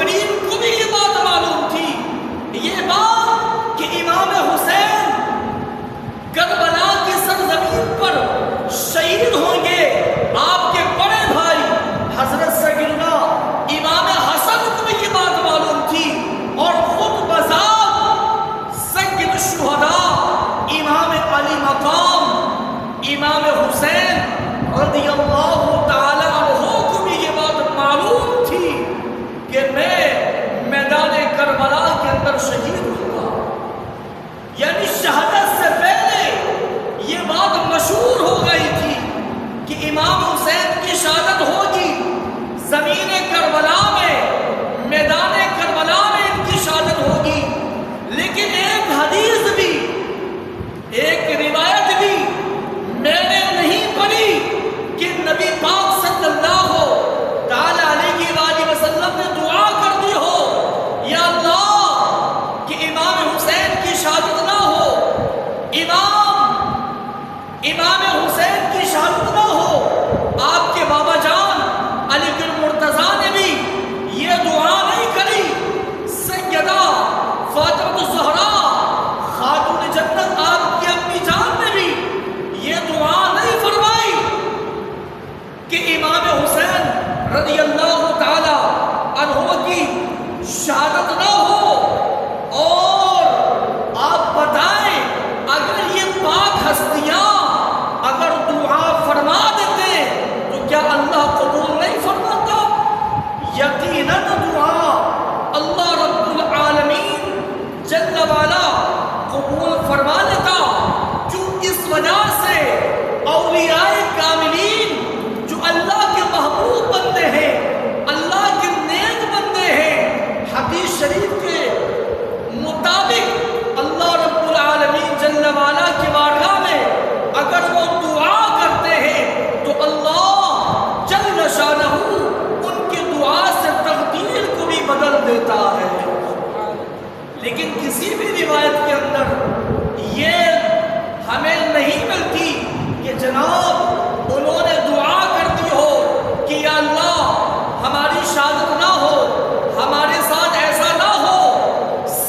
کریم کو بھی یہ بات معلوم تھی، یہ بات کہ امام حسین کربلا کی سرزمین پر شہید ہوں گے۔ آپ کے بڑے بھائی حضرت سیدنا امام حسن کو بھی یہ بات معلوم تھی، اور خود بذات سید الشہداء امام علی مقام امام حسین رضی اللہ تعالی عنہ کو بھی یہ بات معلوم تھی کہ میں میدان کربلا کے اندر شہید ہوں گا۔ یعنی شہادت سے پہلے یہ بات مشہور ہو گئی تھی کہ امام حسین کی شہادت ہوگی زمین کربلا میں، میدان کربلا میں ان کی شہادت ہوگی۔ لیکن ایک حدیث بھی، ایک روایت بھی میں نے نہیں پڑھی کہ نبی پاک صلی اللہ تعالی علیہ وآلہ وسلم نے دعا کر دی ہو، یا اللہ کہ امام حسین کی شہادت نہ ہو، امام حسین کی شہادت نہ ہو۔ آپ کے بابا جان علی بن مرتضیٰ نے بھی یہ دعا نہیں کری، سیدہ فاطمہ الزہراء خاتون جنت آپ کی اپنی جان نے بھی یہ دعا نہیں فرمائی کہ امام حسین رضی اللہ تعالی عنہ کی شہادت نہ ہو۔ اور آپ بتائیں اگر یہ پاک ہستیاں اگر دعا فرما دیتے تو کیا اللہ قبول نہیں فرماتا؟ یقیناً دعا اللہ رب العالمین جل وعلا قبول فرما لیتا، کیوں اس وجہ سے اولیاء کاملین جو اللہ کے محبوب بندے ہیں، اللہ کے نیک بندے ہیں، حدیث شریف کے مطابق اللہ رب العالمین جل وعلا کی بارگاہ میں اگر وہ دعا کرتے ہیں تو اللہ جل شانہ ان کی دعا سے تقدیر کو بھی بدل دیتا ہے۔ لیکن کسی بھی روایت کے اندر یہ ہمیں نہیں ملتی کہ جناب انہوں نے دعا کر دی ہو کہ یا اللہ ہماری شہادت نہ ہو، ہمارے ساتھ ایسا نہ ہو۔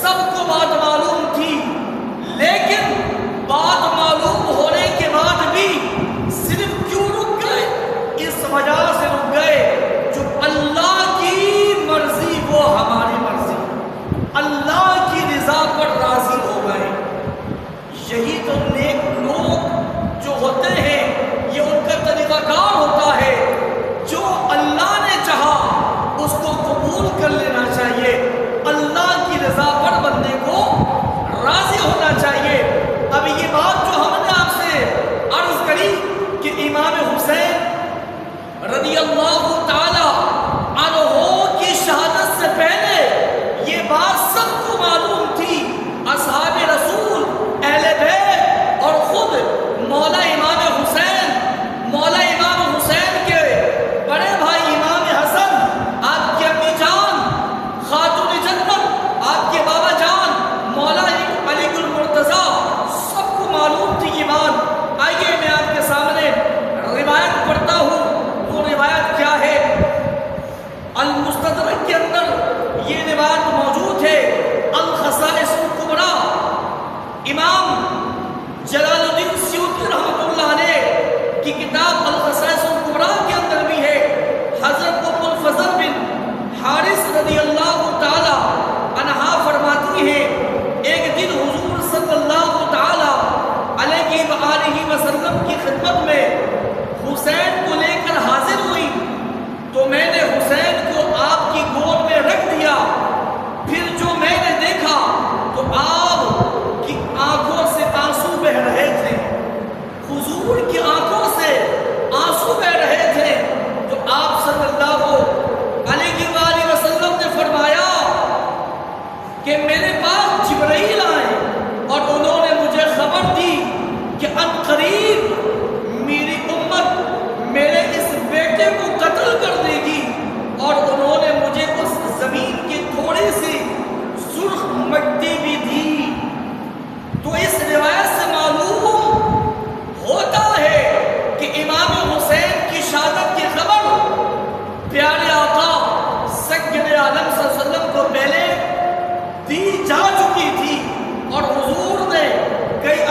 سب کو بات معلوم تھی، لیکن بات معلوم ہونے کے بعد بھی صرف کیوں رک گئے؟ اس وجہ سے رک گئے جو اللہ کی مرضی وہ ہماری مرضی، اللہ کی رضا پر راضی ہو گئے۔ یہی تو نیک لوگ جو ہوتے ہیں یہ ان کا طریقہ کار ہوتا ہے، جو اللہ نے چاہا اس کو قبول کر لینا چاہیے، اللہ کی رضا پر بندے کو راضی ہونا چاہیے۔ اب یہ بات جو ہم نے آپ سے عرض کری کہ امام حسین رضی اللہ تعالی عنہ کی شہادت سے پہلے یہ بات سب کو معلوم تھی، اصحاب رسول، اہل بیت اور خود مولا امام حسین، مولا امام حسین کے بڑے بھائی امام حسن، آپ کی اپنی جان خاتون جنت، آپ کے بابا جان مولا علی بن مرتضیٰ، سب کو معلوم تھی یہ بات۔ آئیے میں آپ کے سامنے روایت پڑھتا ہوں، وہ روایت کیا ہے؟ المستدرک کے اندر یہ روایت موجود ہے، الخصائص الکبریٰ، امام جلال الدین سیوطی رحمۃ اللہ علیہ کی کتاب الخصائص الکبریٰ کے اندر بھی ہے۔ حضرت ام الفضل بن حارث رضی اللہ تعالی عنہا فرماتی ہیں ایک دن حضور صلی اللہ تعالی علیہ وآلہ وسلم کی خدمت میں حسین کو لے کر حاضر ہوئی تو میں نے حسین کو آپ کی گود میں رکھ دیا۔ پھر جو میں نے دیکھا تو آپ کی آنکھوں سے آنسو بہ رہے تھے، حضور کی آنکھوں سے آنسو بہ رہے تھے، تو آپ صلی اللہ علیہ وآلہ وسلم نے فرمایا کہ میرے پاس جبرائیل آئے اور انہوں نے مجھے خبر دی کہ عنقریب میری امت میرے اس بیٹے کو قتل کر دے گی، اور انہوں نے مجھے اس زمین کی تھوڑی سی سرخ مٹی بھی دی۔ تو اس روایت سے معلوم ہوتا ہے کہ امام حسین کی شہادت کی خبر پیارے آقا سید عالم صلی اللہ علیہ وسلم